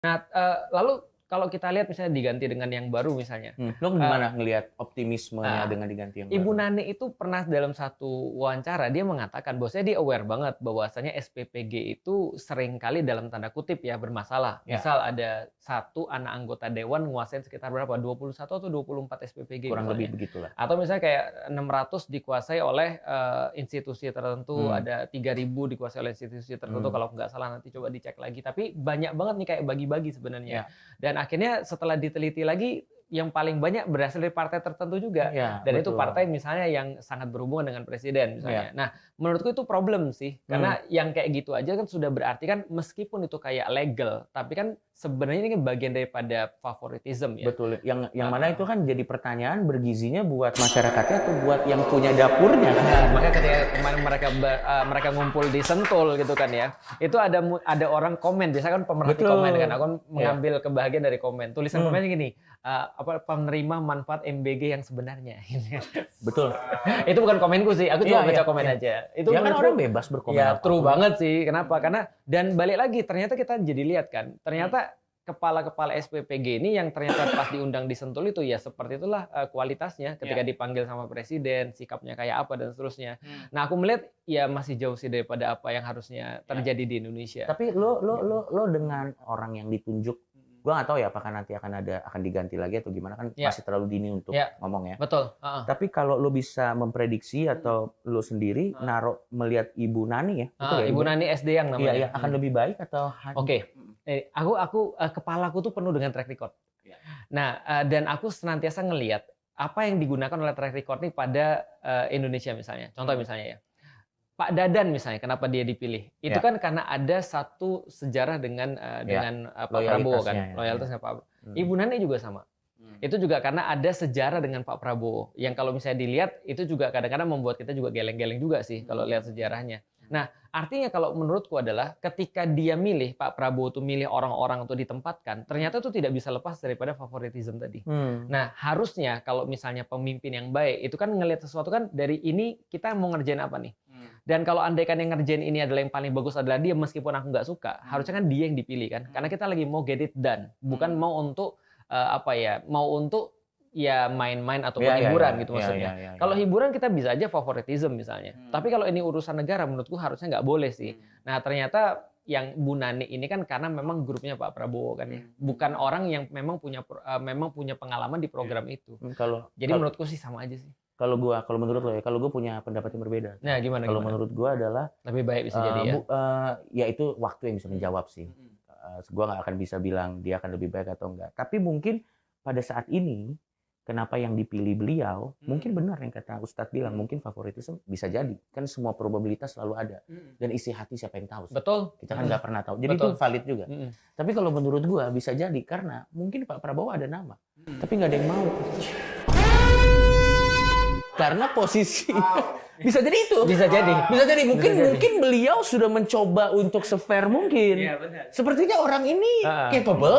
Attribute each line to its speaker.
Speaker 1: Nah, lalu kalau kita lihat misalnya diganti dengan yang baru misalnya.
Speaker 2: Lo gimana ngelihat optimismenya dengan diganti yang baru?
Speaker 1: Ibu Nani itu pernah dalam satu wawancara dia mengatakan bahwasanya dia aware banget bahwasanya SPPG itu sering kali dalam tanda kutip ya bermasalah.
Speaker 2: Ya.
Speaker 1: Misal ada satu anak anggota dewan nguasain sekitar berapa? 21 atau 24 SPPG
Speaker 2: Kurang
Speaker 1: misalnya.
Speaker 2: lebih begitulah.
Speaker 1: Atau misalnya kayak 600 dikuasai oleh institusi tertentu, ada 3.000 dikuasai oleh institusi tertentu kalau nggak salah, nanti coba dicek lagi. Tapi banyak banget nih kayak bagi-bagi sebenarnya. Dan akhirnya setelah diteliti lagi, yang paling banyak berasal dari partai tertentu juga. Dan betul. Itu partai misalnya yang sangat berhubungan dengan presiden misalnya. Nah, menurutku itu problem sih. Karena yang kayak gitu aja kan sudah berarti kan meskipun itu kayak legal, tapi kan sebenarnya ini kan bagian daripada favoritism ya.
Speaker 2: Betul. Yang mana itu kan jadi pertanyaan bergizinya buat masyarakatnya atau buat yang punya dapurnya kan.
Speaker 1: Makanya ketika kemarin mereka ngumpul di Sentul gitu kan ya. Itu ada orang komen, biasanya kan pemerhati komen kan. Aku mengambil kebahagiaan dari komen. Tulisan komennya gini, penerima manfaat MBG yang sebenarnya.
Speaker 2: Betul.
Speaker 1: Itu bukan komenku sih, aku cuma baca komen aja. Itu
Speaker 2: ya kan orang bebas berkomen.
Speaker 1: Ya, true banget sih. Kenapa? Karena dan balik lagi ternyata kita jadi lihat kan, ternyata kepala-kepala SPPG ini yang ternyata pas diundang di Sentul itu ya seperti itulah kualitasnya ketika dipanggil sama presiden, sikapnya kayak apa dan seterusnya. Nah, aku melihat ya masih jauh sih daripada apa yang harusnya terjadi di Indonesia.
Speaker 2: Tapi lo dengan orang yang ditunjuk, gue nggak tahu ya apakah nanti akan diganti lagi atau gimana, kan masih terlalu dini untuk ngomong ya.
Speaker 1: Betul.
Speaker 2: Tapi kalau lo bisa memprediksi atau lo sendiri melihat Ibu Nani ya,
Speaker 1: Ibu Nani SD yang namanya.
Speaker 2: Iya, akan lebih baik atau?
Speaker 1: Oke. Aku kepalaku tuh penuh dengan track record. Nah, dan aku senantiasa ngelihat apa yang digunakan oleh track record ini pada Indonesia misalnya. Contoh misalnya ya. Pak Dadan misalnya, kenapa dia dipilih? Itu kan karena ada satu sejarah dengan Pak Prabowo kan, loyalitasnya Pak Prabowo. Ibu Nani juga sama. Itu juga karena ada sejarah dengan Pak Prabowo. Yang kalau misalnya dilihat, itu juga kadang-kadang membuat kita juga geleng-geleng juga sih kalau lihat sejarahnya. Nah, artinya kalau menurutku adalah ketika dia milih, Pak Prabowo tuh milih orang-orang untuk ditempatkan, ternyata itu tidak bisa lepas daripada favoritism tadi. Nah, harusnya kalau misalnya pemimpin yang baik, itu kan ngelihat sesuatu kan dari ini kita mau ngerjain apa nih. Dan kalau andaikan yang ngerjain ini adalah yang paling bagus adalah dia, meskipun aku nggak suka, harusnya kan dia yang dipilih kan. Karena kita lagi mau get it done, bukan mau untuk mau untuk ya main-main ataupun hiburan gitu maksudnya. Kalau hiburan kita bisa aja favoritism misalnya. Tapi kalau ini urusan negara menurutku harusnya nggak boleh sih. Nah, ternyata yang Bu Nani ini kan karena memang grupnya Pak Prabowo kan ya. Bukan orang yang memang punya pengalaman di program itu. Jadi menurutku sih sama aja sih.
Speaker 2: Kalau menurut lo ya, kalau gue punya pendapat yang berbeda.
Speaker 1: Nah, gimana?
Speaker 2: Kalau menurut gue adalah
Speaker 1: lebih baik bisa jadi ya.
Speaker 2: Ya itu waktu yang bisa menjawab sih. Gue nggak akan bisa bilang dia akan lebih baik atau enggak. Tapi mungkin pada saat ini, kenapa yang dipilih beliau, mungkin benar yang kata Ustadz bilang, mungkin favoritisme bisa jadi. Kan semua probabilitas selalu ada. Dan isi hati siapa yang tahu sih?
Speaker 1: Betul.
Speaker 2: Kita kan nggak pernah tahu. Jadi itu valid juga. Tapi kalau menurut gue bisa jadi karena mungkin Pak Prabowo ada nama. Tapi nggak ada yang mau. Karena posisi bisa jadi itu.
Speaker 1: Bisa jadi.
Speaker 2: Mungkin beliau sudah mencoba untuk se-fair mungkin. Sepertinya orang ini capable.